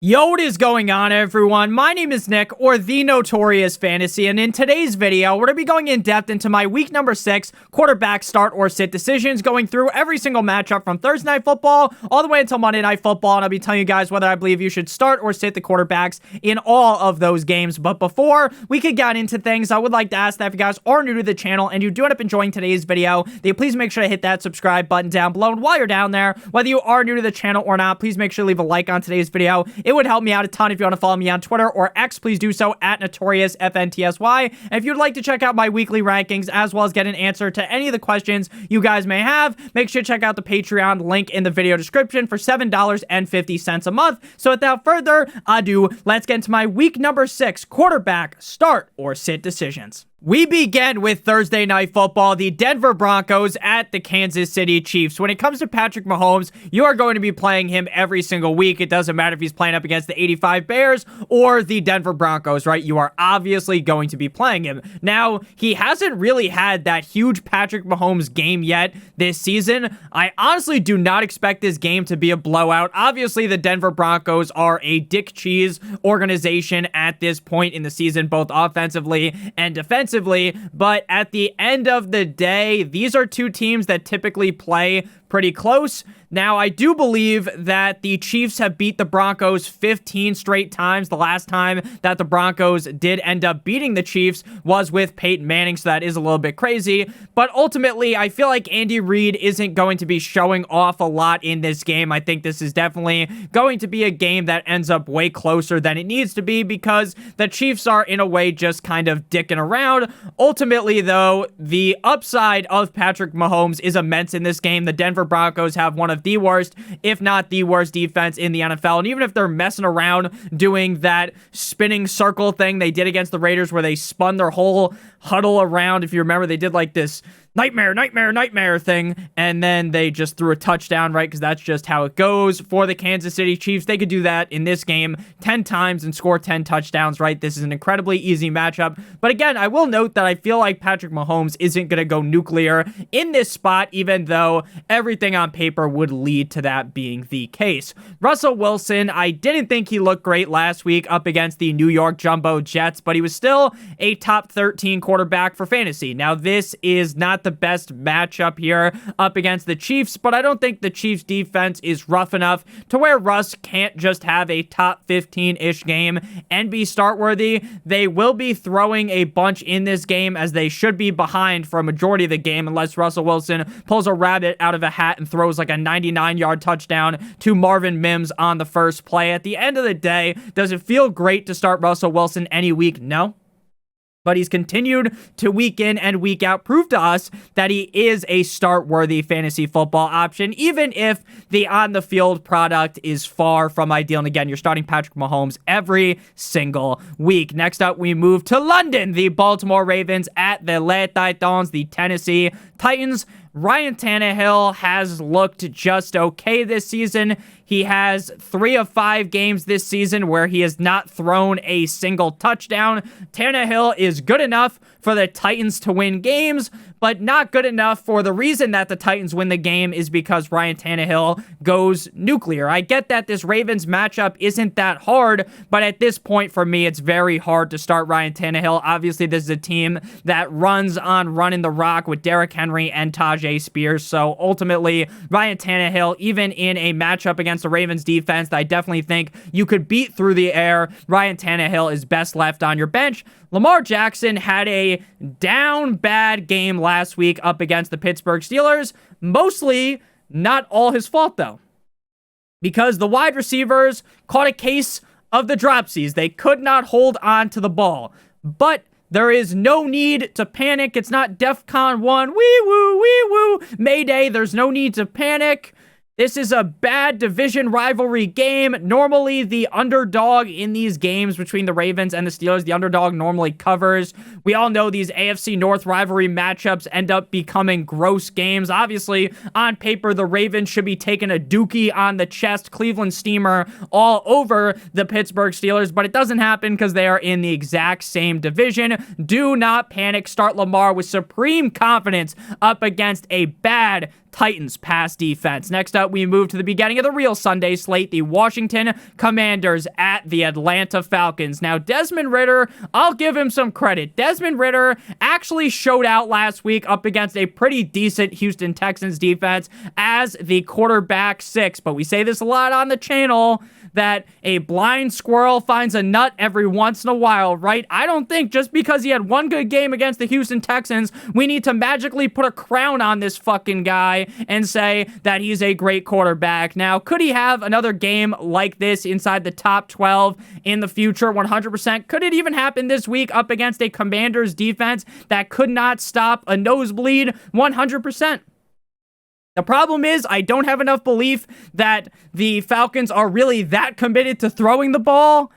Yo, what is going on, everyone? My name is Nick, or the Notorious Fantasy, and in today's video, we're going to be going in depth into my week number 6 quarterback start or sit decisions, going through every single matchup from Thursday Night Football all the way until Monday Night Football, and I'll be telling you guys whether I believe you should start or sit the quarterbacks in all of those games. But before we could get into things, I would like to ask that if you guys are new to the channel and you do end up enjoying today's video, that you please make sure to hit that subscribe button down below. And while you're down there, whether you are new to the channel or not, please make sure to leave a like on today's video. It would help me out a ton. If you want to follow me on Twitter or X, please do so at NotoriousFantasy. And if you'd like to check out my weekly rankings as well as get an answer to any of the questions you guys may have, make sure to check out the Patreon link in the video description for $7.50 a month. So without further ado, let's get into my week number 6 quarterback start or sit decisions. We begin with Thursday Night Football, the Denver Broncos at the Kansas City Chiefs. When it comes to Patrick Mahomes, you are going to be playing him every single week. It doesn't matter if he's playing up against the 85 Bears or the Denver Broncos, right? You are obviously going to be playing him. Now, he hasn't really had that huge Patrick Mahomes game yet this season. I honestly do not expect this game to be a blowout. Obviously, the Denver Broncos are a dick cheese organization at this point in the season, both offensively and defensively. But at the end of the day, these are two teams that typically play pretty close. Now, I do believe that the Chiefs have beat the Broncos 15 straight times. The last time that the Broncos did end up beating the Chiefs was with Peyton Manning, so that is a little bit crazy. But ultimately, I feel like Andy Reid isn't going to be showing off a lot in this game. I think this is definitely going to be a game that ends up way closer than it needs to be because the Chiefs are, in a way, just kind of dicking around. Ultimately, though, the upside of Patrick Mahomes is immense in this game. The Denver Broncos have one of the worst, if not the worst defense in the NFL. And even if they're messing around doing that spinning circle thing they did against the Raiders where they spun their whole huddle around, if you remember, they did like this nightmare thing, and then they just threw a touchdown, right? Because that's just how it goes for the Kansas City Chiefs. They could do that in this game 10 times and score 10 touchdowns, right? This is an incredibly easy matchup. But again, I will note that I feel like Patrick Mahomes isn't going to go nuclear in this spot, even though everything on paper would lead to that being the case. Russell Wilson, I didn't think he looked great last week up against the New York Jumbo Jets, but he was still a top 13 quarterback for fantasy. Now, this is not the best matchup here up against the Chiefs, but I don't think the Chiefs defense is rough enough to where Russ can't just have a top 15-ish game and be start worthy. They will be throwing a bunch in this game as they should be behind for a majority of the game unless Russell Wilson pulls a rabbit out of a hat and throws like a 99-yard touchdown to Marvin Mims on the first play. At the end of the day, does it feel great to start Russell Wilson any week? No. But he's continued to week in and week out prove to us that he is a start-worthy fantasy football option, even if the on-the-field product is far from ideal. And again, you're starting Patrick Mahomes every single week. Next up, we move to London. The Baltimore Ravens at the Les Titans, the Tennessee Titans. Ryan Tannehill has looked just okay this season. He has 3 of 5 games this season where he has not thrown a single touchdown. Tannehill is good enough for the Titans to win games, but not good enough for the reason that the Titans win the game is because Ryan Tannehill goes nuclear. I get that this Ravens matchup isn't that hard, but at this point for me, it's very hard to start Ryan Tannehill. Obviously, this is a team that runs on running the rock with Derrick Henry and Tajay Spears. So ultimately, Ryan Tannehill, even in a matchup against the Ravens defense that I definitely think you could beat through the air, Ryan Tannehill is best left on your bench. Lamar Jackson had a down bad game last week up against the Pittsburgh Steelers. Mostly not all his fault, though, because the wide receivers caught a case of the dropsies. They could not hold on to the ball. But there is no need to panic. It's not DEFCON 1. Wee-woo, wee-woo. Mayday. There's no need to panic. This is a bad division rivalry game. Normally, the underdog in these games between the Ravens and the Steelers, the underdog normally covers. We all know these AFC North rivalry matchups end up becoming gross games. Obviously, on paper, the Ravens should be taking a dookie on the chest, Cleveland steamer all over the Pittsburgh Steelers, but it doesn't happen because they are in the exact same division. Do not panic. Start Lamar with supreme confidence up against a bad Titans pass defense. Next up, we move to the beginning of the real Sunday slate, the Washington Commanders at the Atlanta Falcons. Now, Desmond Ridder, I'll give him some credit. Desmond Ridder actually showed out last week up against a pretty decent Houston Texans defense as the quarterback 6. But we say this a lot on the channel, that a blind squirrel finds a nut every once in a while, right? I don't think just because he had one good game against the Houston Texans, we need to magically put a crown on this fucking guy and say that he's a great quarterback. Now, could he have another game like this inside the top 12 in the future? 100%. Could it even happen this week up against a Commanders defense that could not stop a nosebleed? 100%. The problem is I don't have enough belief that the Falcons are really that committed to throwing the ball.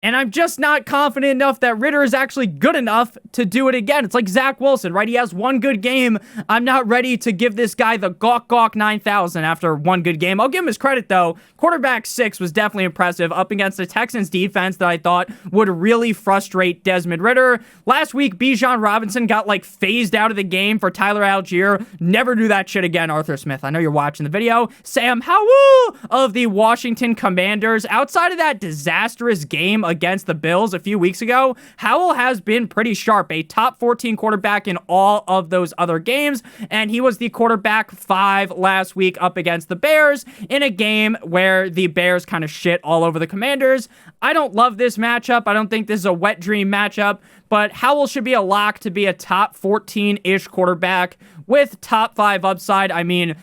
And I'm just not confident enough that Ridder is actually good enough to do it again. It's like Zach Wilson, right? He has one good game. I'm not ready to give this guy the gawk 9,000 after one good game. I'll give him his credit, though. Quarterback 6 was definitely impressive up against the Texans defense that I thought would really frustrate Desmond Ridder. Last week, Bijan Robinson got, phased out of the game for Tyler Algier. Never do that shit again, Arthur Smith. I know you're watching the video. Sam Howell of the Washington Commanders. Outside of that disastrous game against the Bills a few weeks ago, Howell has been pretty sharp, a top 14 quarterback in all of those other games, and he was the quarterback 5 last week up against the Bears in a game where the Bears kind of shit all over the Commanders. I don't love this matchup. I don't think this is a wet dream matchup, but Howell should be a lock to be a top 14-ish quarterback with top 5 upside. I mean,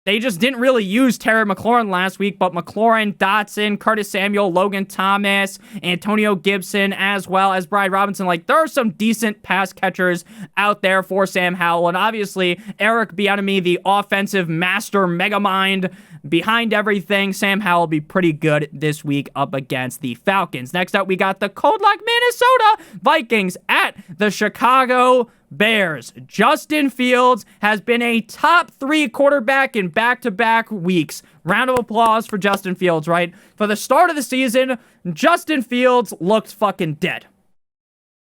they just didn't really use Terry McLaurin last week, but McLaurin, Dotson, Curtis Samuel, Logan Thomas, Antonio Gibson, as well as Brian Robinson. There are some decent pass catchers out there for Sam Howell. And obviously, Eric Bieniemy, the offensive master megamind behind everything. Sam Howell will be pretty good this week up against the Falcons. Next up, we got the cold like Minnesota Vikings at the Chicago Bears. Justin Fields has been a top 3 quarterback in back-to-back weeks. Round of applause for Justin Fields, right? For the start of the season, Justin Fields looked fucking dead.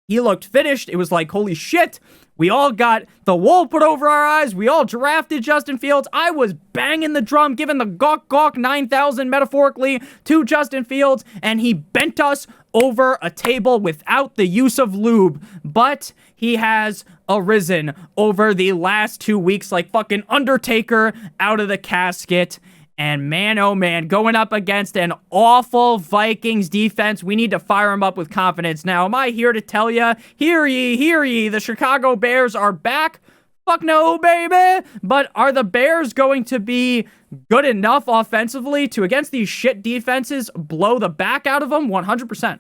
He looked finished. It was like, holy shit. We all got the wool put over our eyes. We all drafted Justin Fields. I was banging the drum, giving the gawk 9,000 metaphorically to Justin Fields, and he bent us over a table without the use of lube. But he has arisen over the last 2 weeks like fucking Undertaker out of the casket. And man, oh man, going up against an awful Vikings defense, we need to fire him up with confidence. Now, am I here to tell you, hear ye, the Chicago Bears are back? Fuck no, baby. But are the Bears going to be good enough offensively to, against these shit defenses, blow the back out of them? 100%.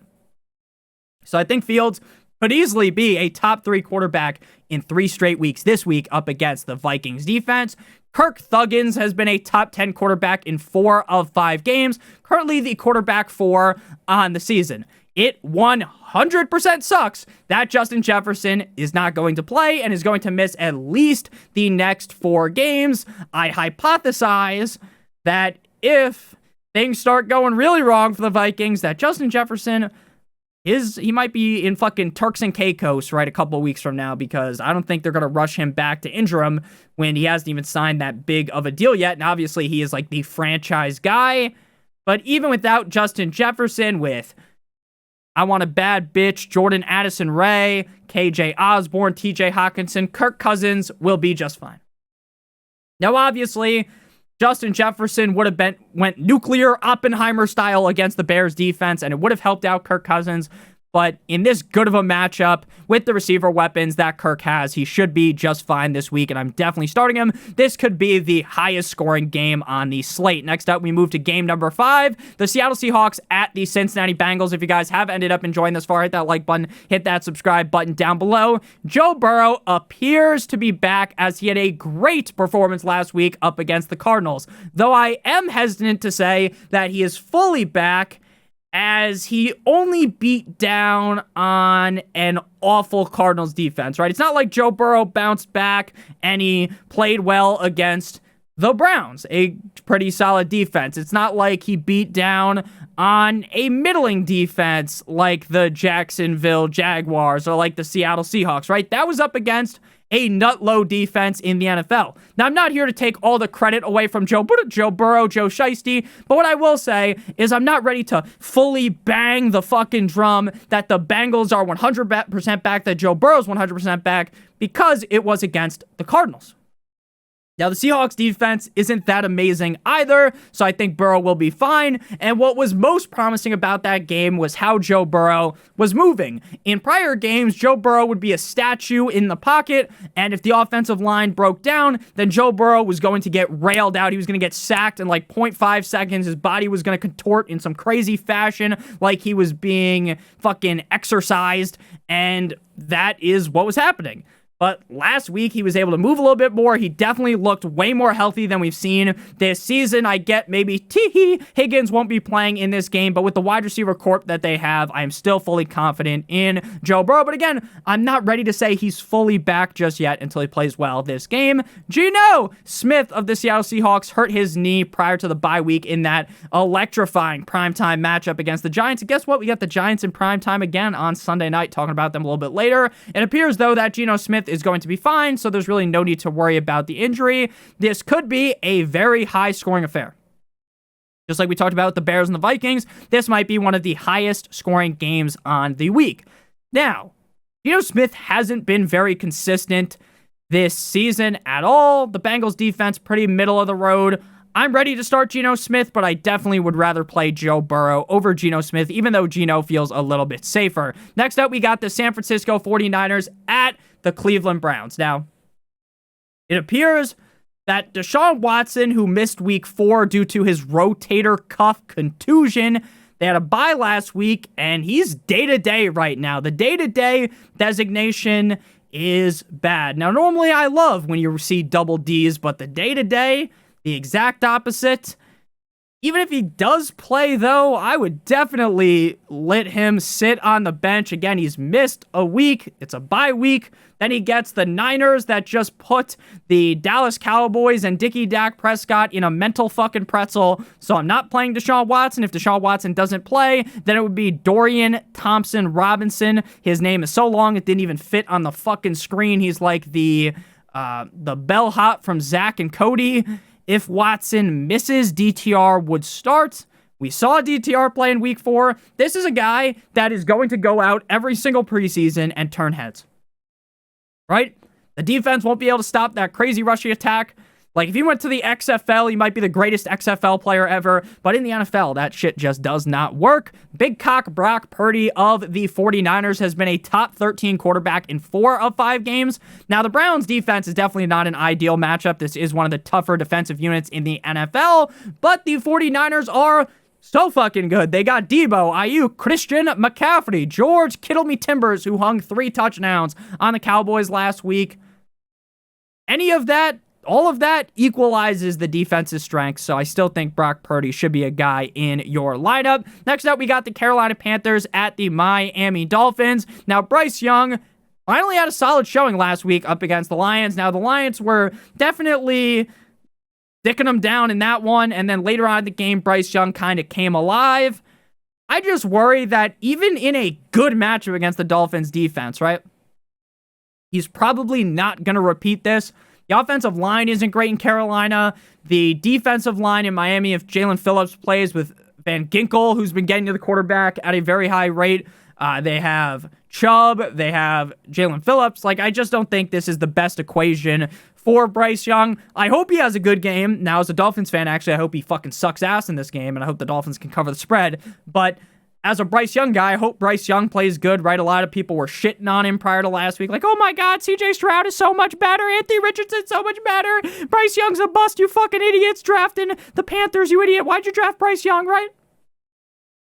So I think Fields could easily be a top 3 quarterback in 3 straight weeks this week up against the Vikings defense. Kirk Thuggins has been a top 10 quarterback in 4 of 5 games, currently the quarterback 4 on the season. It 100% sucks that Justin Jefferson is not going to play and is going to miss at least the next 4 games. I hypothesize that if things start going really wrong for the Vikings, that Justin Jefferson he might be in fucking Turks and Caicos, right, a couple of weeks from now, because I don't think they're going to rush him back to injure him when he hasn't even signed that big of a deal yet. And obviously, he is the franchise guy. But even without Justin Jefferson, with I Want a Bad Bitch, Jordan Addison Ray, KJ Osborne, TJ Hawkinson, Kirk Cousins will be just fine. Now, obviously, Justin Jefferson would have went nuclear Oppenheimer style against the Bears defense, and it would have helped out Kirk Cousins. But in this good of a matchup with the receiver weapons that Kirk has, he should be just fine this week, and I'm definitely starting him. This could be the highest scoring game on the slate. Next up, we move to game number 5, the Seattle Seahawks at the Cincinnati Bengals. If you guys have ended up enjoying this far, hit that like button, hit that subscribe button down below. Joe Burrow appears to be back as he had a great performance last week up against the Cardinals, though I am hesitant to say that he is fully back, as he only beat down on an awful Cardinals defense, right? It's not like Joe Burrow bounced back and he played well against the Browns, a pretty solid defense. It's not like he beat down on a middling defense like the Jacksonville Jaguars or like the Seattle Seahawks, right? That was up against a nut-low defense in the NFL. Now, I'm not here to take all the credit away from Joe Burrow, Joe Shiesty, but what I will say is I'm not ready to fully bang the fucking drum that the Bengals are 100% back, that Joe Burrow's 100% back, because it was against the Cardinals. Now, the Seahawks defense isn't that amazing either, so I think Burrow will be fine. And what was most promising about that game was how Joe Burrow was moving. In prior games, Joe Burrow would be a statue in the pocket, and if the offensive line broke down, then Joe Burrow was going to get railed out. He was going to get sacked in like 0.5 seconds. His body was going to contort in some crazy fashion like he was being fucking exercised, and that is what was happening. But last week, he was able to move a little bit more. He definitely looked way more healthy than we've seen this season. I get maybe Higgins won't be playing in this game, but with the wide receiver corp that they have, I am still fully confident in Joe Burrow. But again, I'm not ready to say he's fully back just yet until he plays well this game. Geno Smith of the Seattle Seahawks hurt his knee prior to the bye week in that electrifying primetime matchup against the Giants. And guess what? We got the Giants in primetime again on Sunday night, talking about them a little bit later. It appears, though, that Geno Smith is going to be fine, so there's really no need to worry about the injury. This could be a very high-scoring affair. Just like we talked about with the Bears and the Vikings, this might be one of the highest-scoring games on the week. Now, Geno Smith hasn't been very consistent this season at all. The Bengals defense, pretty middle of the road. I'm ready to start Geno Smith, but I definitely would rather play Joe Burrow over Geno Smith, even though Geno feels a little bit safer. Next up, we got the San Francisco 49ers at the Cleveland Browns. Now, it appears that Deshaun Watson, who missed week 4 due to his rotator cuff contusion, they had a bye last week, and he's day-to-day right now. The day-to-day designation is bad. Now, normally I love when you see double Ds, but the day-to-day, the exact opposite. Even if he does play, though, I would definitely let him sit on the bench. Again, he's missed a week. It's a bye week. Then he gets the Niners that just put the Dallas Cowboys and Dak Prescott in a mental fucking pretzel. So I'm not playing Deshaun Watson. If Deshaun Watson doesn't play, then it would be Dorian Thompson-Robinson. His name is so long it didn't even fit on the fucking screen. He's like the bellhop from Zach and Cody. If Watson misses, DTR would start. We saw DTR play in week 4. This is a guy that is going to go out every single preseason and turn heads. Right? The defense won't be able to stop that crazy rushing attack. Like, if he went to the XFL, he might be the greatest XFL player ever. But in the NFL, that shit just does not work. Big cock Brock Purdy of the 49ers has been a top 13 quarterback in 4 of 5 games. Now, the Browns defense is definitely not an ideal matchup. This is one of the tougher defensive units in the NFL. But the 49ers are so fucking good. They got Debo, Ayuk, Christian McCaffrey, George Kittle-Me-Timbers, who hung 3 touchdowns on the Cowboys last week. Any of that, all of that equalizes the defense's strength, so I still think Brock Purdy should be a guy in your lineup. Next up, we got the Carolina Panthers at the Miami Dolphins. Now, Bryce Young finally had a solid showing last week up against the Lions. Now, the Lions were definitely sticking them down in that one, and then later on in the game, Bryce Young kind of came alive. I just worry that even in a good matchup against the Dolphins defense, right, he's probably not going to repeat this. The offensive line isn't great in Carolina. The defensive line in Miami, if Jalen Phillips plays with Van Ginkel, who's been getting to the quarterback at a very high rate, they have Chubb, they have Jalen Phillips. Like, I just don't think this is the best equation for Bryce Young. I hope he has a good game. Now, as a Dolphins fan, actually, I hope he fucking sucks ass in this game, and I hope the Dolphins can cover the spread. But as a Bryce Young guy, I hope Bryce Young plays good, right? A lot of people were shitting on him prior to last week. Like, oh my God, CJ Stroud is so much better. Anthony Richardson's so much better. Bryce Young's a bust, you fucking idiots drafting the Panthers, you idiot. Why'd you draft Bryce Young, right?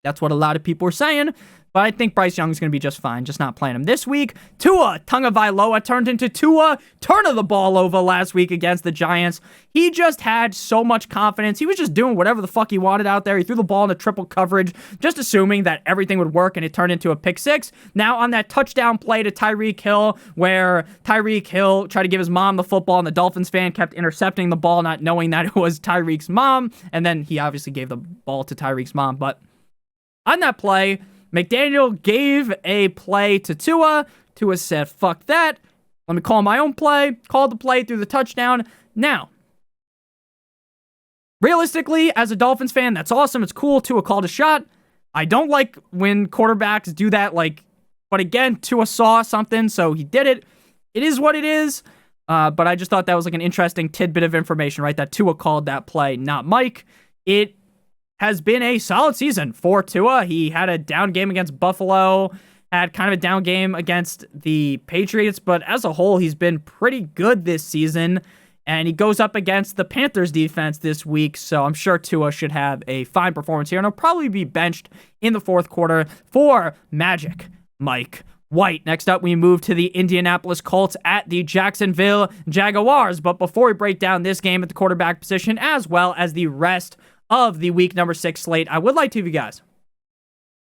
That's what a lot of people were saying. But I think Bryce Young's going to be just fine, just not playing him this week. Tua Tagovailoa turned into Tua turn of the ball over last week against the Giants. He just had so much confidence. He was just doing whatever the fuck he wanted out there. He threw the ball into triple coverage, just assuming that everything would work, and it turned into a pick six. Now on that touchdown play to Tyreek Hill, where Tyreek Hill tried to give his mom the football, and the Dolphins fan kept intercepting the ball, not knowing that it was Tyreek's mom. And then he obviously gave the ball to Tyreek's mom. But on that play, McDaniel gave a play to Tua. Tua said, fuck that. Let me call my own play. Called the play through the touchdown. Now, realistically, as a Dolphins fan, that's awesome. It's cool. Tua called a shot. I don't like when quarterbacks do that. But again, Tua saw something, so he did it. It is what it is. But I just thought that was an interesting tidbit of information, right? That Tua called that play, not Mike. It has been a solid season for Tua. He had a down game against Buffalo, had kind of a down game against the Patriots, but as a whole, he's been pretty good this season, and he goes up against the Panthers defense this week, so I'm sure Tua should have a fine performance here, and he'll probably be benched in the fourth quarter for Magic Mike White. Next up, we move to the Indianapolis Colts at the Jacksonville Jaguars, but before we break down this game at the quarterback position, as well as the rest of the week number 6 slate, I would like to give you guys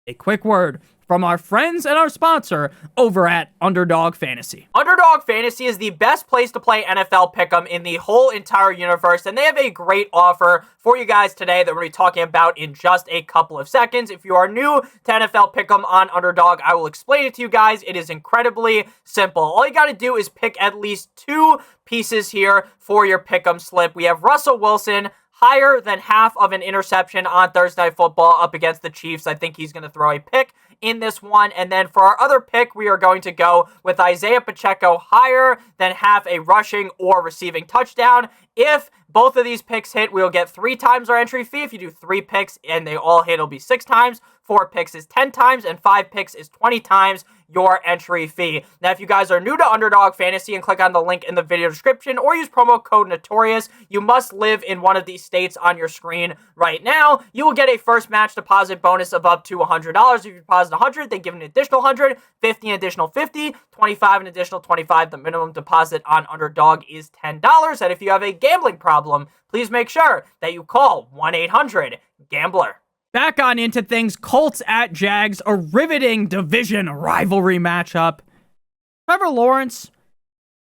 a quick word from our friends and our sponsor over at Underdog Fantasy. Underdog Fantasy is the best place to play NFL Pick'em in the whole entire universe, and they have a great offer for you guys today that we're going to be talking about in just a couple of seconds. If you are new to NFL Pick'em on Underdog, I will explain it to you guys. It is incredibly simple. All you got to do is pick at least 2 pieces here for your Pick'em slip. We have Russell Wilson, higher than half of an interception on Thursday Night Football up against the Chiefs. I think he's going to throw a pick in this one. And then for our other pick, we are going to go with Isaiah Pacheco, higher than half a rushing or receiving touchdown. If both of these picks hit, we'll get 3 times our entry fee. If you do 3 picks and they all hit, it'll be 6 times. 4 picks is 10 times, and 5 picks is 20 times your entry fee. Now, if you guys are new to Underdog Fantasy and click on the link in the video description or use promo code Notorious, you must live in one of these states on your screen right now. You will get a first match deposit bonus of up to $100. If you deposit $100, they give an additional $100, $50 an additional $50, $25 an additional $25. The minimum deposit on Underdog is $10. And if you have a gambling problem, please make sure that you call 1-800-GAMBLER. Back on into things, Colts at Jags, a riveting division rivalry matchup. Trevor Lawrence,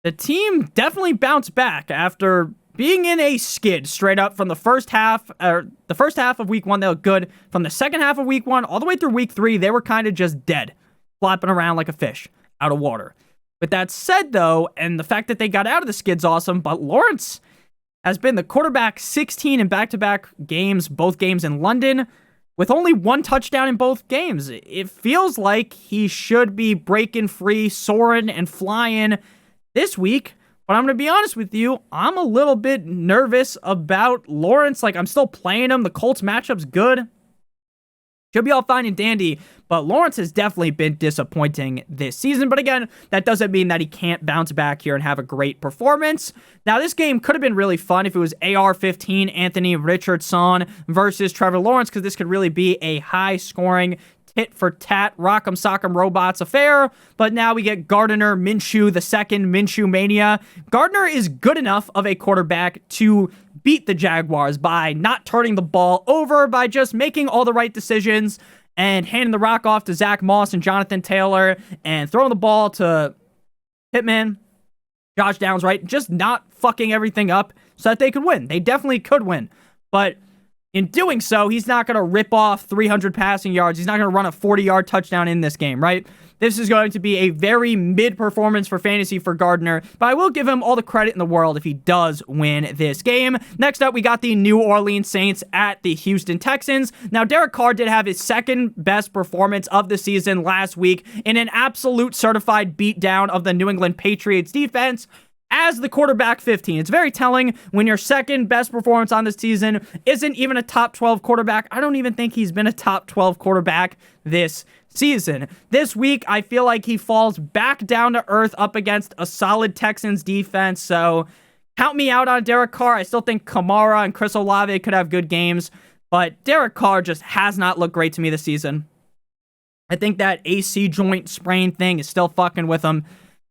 the team definitely bounced back after being in a skid straight up from the first half of week 1. They looked good. From the second half of week 1 all the way through week 3, they were kind of just dead, flopping around like a fish out of water. With that said, though, and the fact that they got out of the skid's awesome, but Lawrence has been the quarterback 16 in back-to-back games, both games in London, with only 1 touchdown in both games. It feels like he should be breaking free, soaring, and flying this week. But I'm going to be honest with you, I'm a little bit nervous about Lawrence. I'm still playing him. The Colts matchup's good. Should be all fine and dandy, but Lawrence has definitely been disappointing this season. But again, that doesn't mean that he can't bounce back here and have a great performance. Now, this game could have been really fun if it was AR-15 Anthony Richardson versus Trevor Lawrence, because this could really be a high-scoring tit-for-tat, rock'em sock'em robots affair. But now we get Gardner Minshew, the second Minshew mania. Gardner is good enough of a quarterback to beat the Jaguars by not turning the ball over, by just making all the right decisions and handing the rock off to Zach Moss and Jonathan Taylor and throwing the ball to Pittman, Josh Downs, right? Just not fucking everything up so that they could win. They definitely could win. But in doing so, he's not going to rip off 300 passing yards. He's not going to run a 40-yard touchdown in this game, right? This is going to be a very mid-performance for fantasy for Gardner, but I will give him all the credit in the world if he does win this game. Next up, we got the New Orleans Saints at the Houston Texans. Now, Derek Carr did have his second best performance of the season last week in an absolute certified beatdown of the New England Patriots defense as the quarterback 15. It's very telling when your second best performance on the season isn't even a top 12 quarterback. I don't even think he's been a top 12 quarterback this season. This week, I feel like he falls back down to earth up against a solid Texans defense. So count me out on Derek Carr. I still think Kamara and Chris Olave could have good games. But Derek Carr just has not looked great to me this season. I think that AC joint sprain thing is still fucking with him.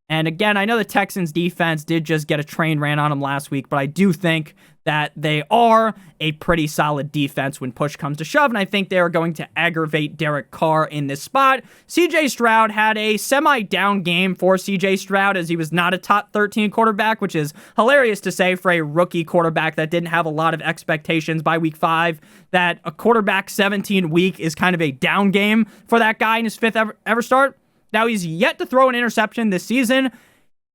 And again, I know the Texans defense did just get a train ran on them last week, but I do think that they are a pretty solid defense when push comes to shove, and I think they are going to aggravate Derek Carr in this spot. CJ Stroud had a semi-down game for CJ Stroud as he was not a top 13 quarterback, which is hilarious to say for a rookie quarterback that didn't have a lot of expectations by week 5, that a quarterback 17 week is kind of a down game for that guy in his 5th ever start. Now, he's yet to throw an interception this season.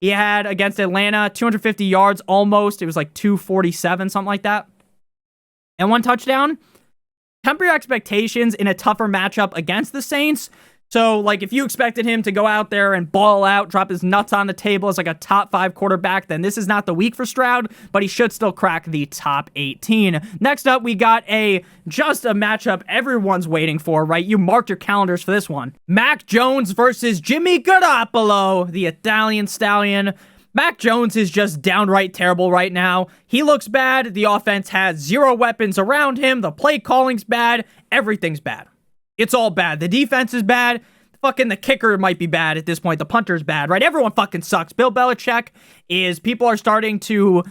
He had, against Atlanta, 250 yards almost. It was like 247, something like that. And 1 touchdown. Temper your expectations in a tougher matchup against the Saints. So, like, if you expected him to go out there and ball out, drop his nuts on the table as like a top 5 quarterback, then this is not the week for Stroud, but he should still crack the top 18. Next up, we got just a matchup everyone's waiting for, right? You marked your calendars for this one. Mac Jones versus Jimmy Garoppolo, the Italian stallion. Mac Jones is just downright terrible right now. He looks bad. The offense has 0 weapons around him. The play calling's bad. Everything's bad. It's all bad. The defense is bad. Fucking the kicker might be bad at this point. The punter's bad, right? Everyone fucking sucks. Bill Belichick people are starting to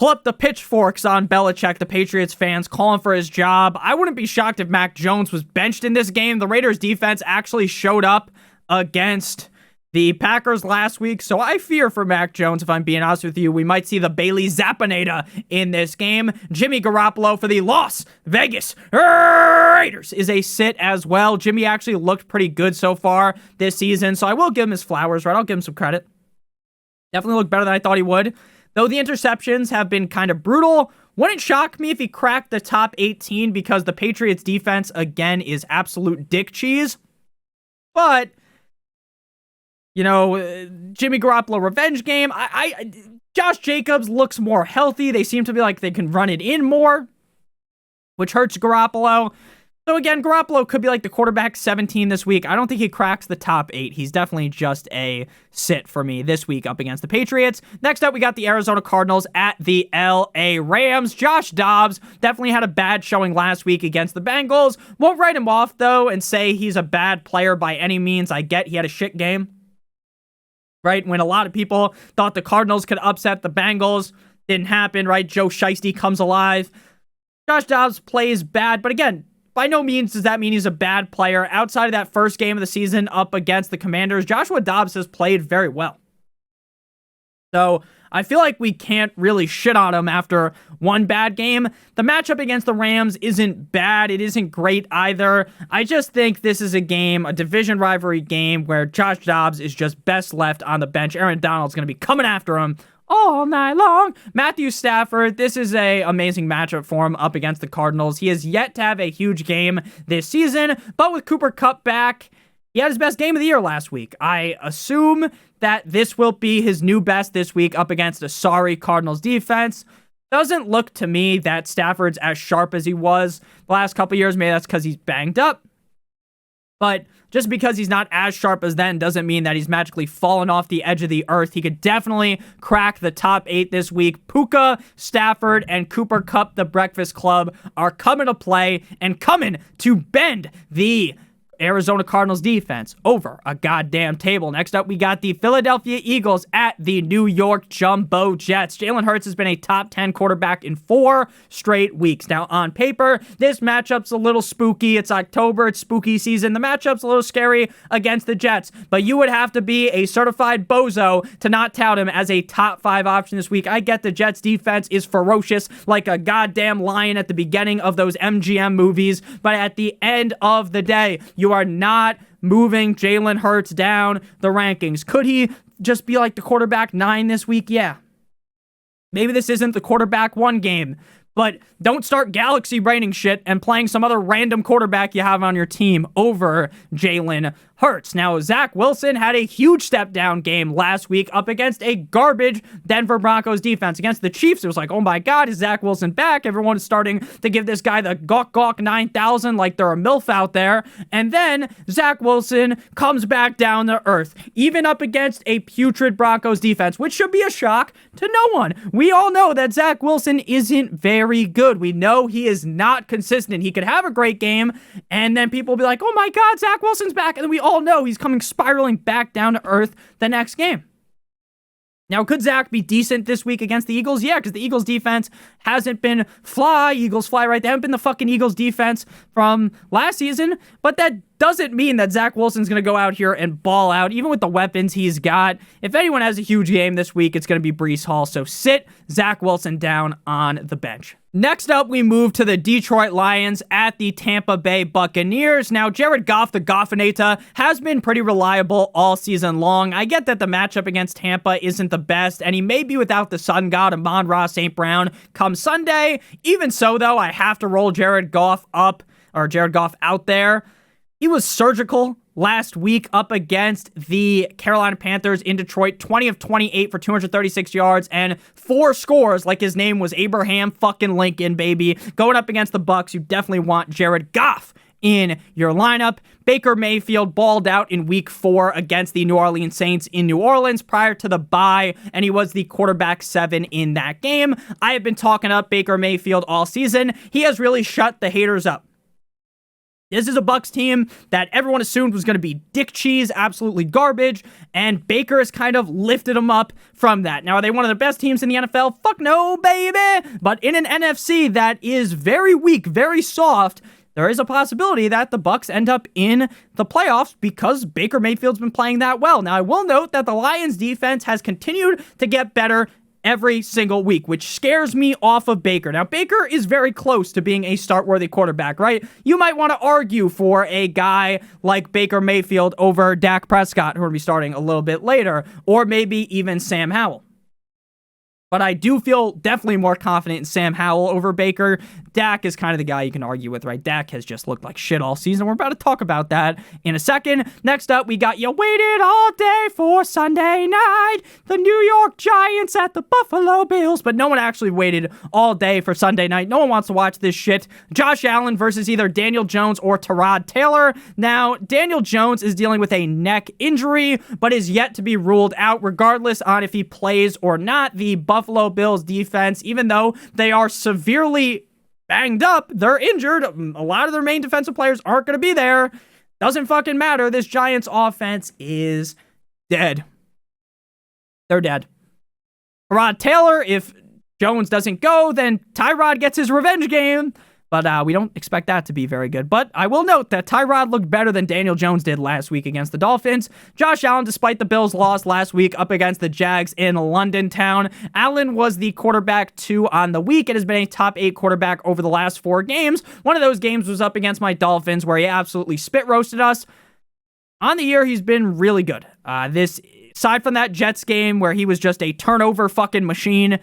pull up the pitchforks on Belichick, the Patriots fans, calling for his job. I wouldn't be shocked if Mac Jones was benched in this game. The Raiders defense actually showed up against the Packers last week, so I fear for Mac Jones, if I'm being honest with you. We might see the Bailey Zappanada in this game. Jimmy Garoppolo for the Las Vegas Raiders is a sit as well. Jimmy actually looked pretty good so far this season, so I will give him his flowers, right? I'll give him some credit. Definitely looked better than I thought he would. Though the interceptions have been kind of brutal, wouldn't shock me if he cracked the top 18 because the Patriots defense, again, is absolute dick cheese. But Jimmy Garoppolo revenge game. Josh Jacobs looks more healthy. They seem to be like they can run it in more, which hurts Garoppolo. So again, Garoppolo could be like the quarterback 17 this week. I don't think he cracks the top 8. He's definitely just a sit for me this week up against the Patriots. Next up, we got the Arizona Cardinals at the LA Rams. Josh Dobbs definitely had a bad showing last week against the Bengals. Won't write him off, though, and say he's a bad player by any means. I get he had a shit game, right? When a lot of people thought the Cardinals could upset the Bengals, didn't happen, right? Joe Shiesty comes alive. Josh Dobbs plays bad, but again, by no means does that mean he's a bad player. Outside of that first game of the season up against the Commanders, Joshua Dobbs has played very well. So I feel like we can't really shit on him after one bad game. The matchup against the Rams isn't bad. It isn't great either. I just think this is a game, a division rivalry game, where Josh Dobbs is just best left on the bench. Aaron Donald's going to be coming after him all night long. Matthew Stafford, this is a amazing matchup for him up against the Cardinals. He has yet to have a huge game this season, but with Cooper Kupp back, he had his best game of the year last week. I assume that this will be his new best this week up against a sorry Cardinals defense. Doesn't look to me that Stafford's as sharp as he was the last couple years. Maybe that's because he's banged up. But just because he's not as sharp as then doesn't mean that he's magically fallen off the edge of the earth. He could definitely crack the top 8 this week. Puka, Stafford, and Cooper Kupp, the Breakfast Club, are coming to play and coming to bend the Arizona Cardinals defense over a goddamn table. Next up, we got the Philadelphia Eagles at the New York Jumbo Jets. Jalen Hurts has been a top 10 quarterback in 4 straight weeks. Now, on paper, this matchup's a little spooky. It's October. It's spooky season. The matchup's a little scary against the Jets, but you would have to be a certified bozo to not tout him as a top 5 option this week. I get the Jets defense is ferocious like a goddamn lion at the beginning of those MGM movies, but at the end of the day, you are not moving Jalen Hurts down the rankings. Could he just be like the quarterback 9 this week? Yeah. Maybe this isn't the quarterback 1 game, but don't start galaxy braining shit and playing some other random quarterback you have on your team over Jalen hurts. Now, Zach Wilson had a huge step-down game last week up against a garbage Denver Broncos defense. Against the Chiefs, it was like, oh my God, is Zach Wilson back? Everyone is starting to give this guy the gawk 9,000 like they're a MILF out there. And then Zach Wilson comes back down to earth, even up against a putrid Broncos defense, which should be a shock to no one. We all know that Zach Wilson isn't very good. We know he is not consistent. He could have a great game, and then people will be like, oh my God, Zach Wilson's back. And then we all know he's coming spiraling back down to earth the next game. Now, could Zach be decent this week against the Eagles? Yeah, because the Eagles defense hasn't been Eagles fly, right? They haven't been the fucking Eagles defense from last season, but that doesn't mean that Zach Wilson's going to go out here and ball out, even with the weapons he's got. If anyone has a huge game this week, it's going to be Breece Hall, so sit Zach Wilson down on the bench. Next up, we move to the Detroit Lions at the Tampa Bay Buccaneers. Now, Jared Goff, the Goffinator, has been pretty reliable all season long. I get that the matchup against Tampa isn't the best, and he may be without the sun god, Amon-Ra St. Brown, come Sunday. Even so, though, I have to roll Jared Goff out there. He was surgical last week up against the Carolina Panthers in Detroit, 20 of 28 for 236 yards and 4 scores, like his name was Abraham fucking Lincoln, baby. Going up against the Bucs, you definitely want Jared Goff in your lineup. Baker Mayfield balled out in week 4 against the New Orleans Saints in New Orleans prior to the bye, and he was the quarterback 7 in that game. I have been talking up Baker Mayfield all season. He has really shut the haters up. This is a Bucs team that everyone assumed was going to be dick cheese, absolutely garbage, and Baker has kind of lifted them up from that. Now, are they one of the best teams in the NFL? Fuck no, baby! But in an NFC that is very weak, very soft, there is a possibility that the Bucs end up in the playoffs because Baker Mayfield's been playing that well. Now, I will note that the Lions defense has continued to get better every single week, which scares me off of Baker. Now, Baker is very close to being a start-worthy quarterback, right? You might want to argue for a guy like Baker Mayfield over Dak Prescott, who will be starting a little bit later, or maybe even Sam Howell. But I do feel definitely more confident in Sam Howell over Baker. Dak is kind of the guy you can argue with, right? Dak has just looked like shit all season. We're about to talk about that in a second. Next up, we got you waited all day for Sunday night. The New York Giants at the Buffalo Bills. But no one actually waited all day for Sunday night. No one wants to watch this shit. Josh Allen versus either Daniel Jones or Tyrod Taylor. Now, Daniel Jones is dealing with a neck injury, but is yet to be ruled out regardless on if he plays or not. The Buffalo Bills defense, even though they are severely banged up, they're injured. A lot of their main defensive players aren't going to be there. Doesn't fucking matter. This Giants offense is dead. They're dead. Tyrod Taylor, if Jones doesn't go, then Tyrod gets his revenge game. But we don't expect that to be very good. But I will note that Tyrod looked better than Daniel Jones did last week against the Dolphins. Josh Allen, despite the Bills' loss last week up against the Jags in London Town, Allen was the quarterback 2 on the week. It has been a top 8 quarterback over the last 4 games. One of those games was up against my Dolphins, where he absolutely spit roasted us. On the year, he's been really good. Aside from that Jets game where he was just a turnover fucking machine,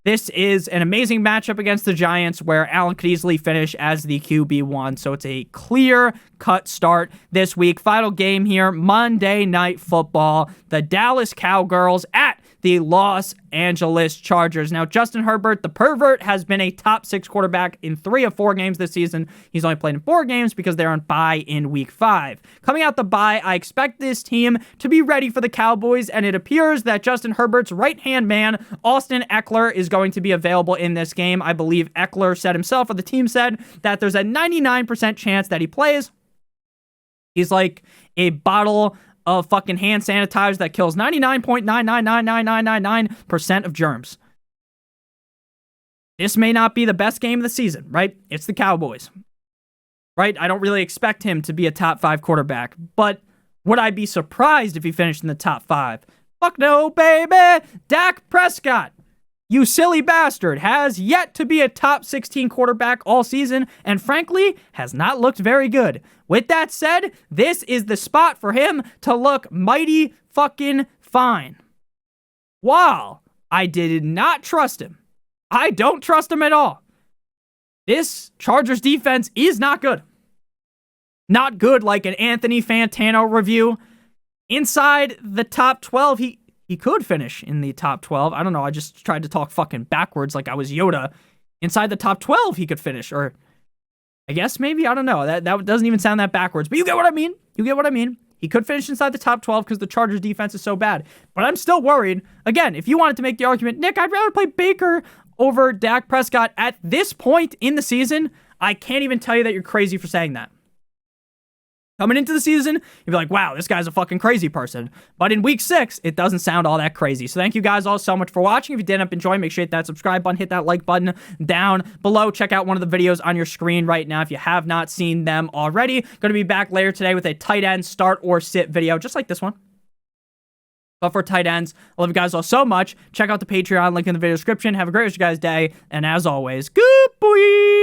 this is an amazing matchup against the Giants where Allen could easily finish as the QB1. So it's a clear-cut start this week. Final game here, Monday Night Football. The Dallas Cowgirls at the Los Angeles Chargers. Now, Justin Herbert, the pervert, has been a top 6 quarterback in 3 of 4 games this season. He's only played in 4 games because they're on bye in week 5. Coming out the bye, I expect this team to be ready for the Cowboys, and it appears that Justin Herbert's right-hand man, Austin Eckler, is going to be available in this game. I believe Eckler said himself, or the team said, that there's a 99% chance that he plays. He's like a bottle of fucking hand sanitizer that kills 99.9999999% of germs. This may not be the best game of the season, right? It's the Cowboys, right? I don't really expect him to be a top 5 quarterback, but would I be surprised if he finished in the top 5? Fuck no, baby! Dak Prescott, you silly bastard, has yet to be a top 16 quarterback all season, and frankly, has not looked very good. With that said, this is the spot for him to look mighty fucking fine. While I did not trust him, I don't trust him at all. This Chargers defense is not good. not good like an Anthony Fantano review. Inside the top 12, he could finish in the top 12. I don't know. I just tried to talk fucking backwards like I was Yoda. Inside the top 12, he could finish. Or I guess maybe, I don't know. That doesn't even sound that backwards. But you get what I mean. You get what I mean. He could finish inside the top 12 because the Chargers defense is so bad. But I'm still worried. Again, if you wanted to make the argument, Nick, I'd rather play Baker over Dak Prescott at this point in the season. I can't even tell you that you're crazy for saying that. Coming into the season, you'd be like, wow, this guy's a fucking crazy person. But in week 6, it doesn't sound all that crazy. So thank you guys all so much for watching. If you did end up enjoying, make sure you hit that subscribe button, hit that like button down below. Check out one of the videos on your screen right now if you have not seen them already. Going to be back later today with a tight end start or sit video, just like this one. But for tight ends, I love you guys all so much. Check out the Patreon, link in the video description. Have a great rest of your guys' day. And as always, good boy.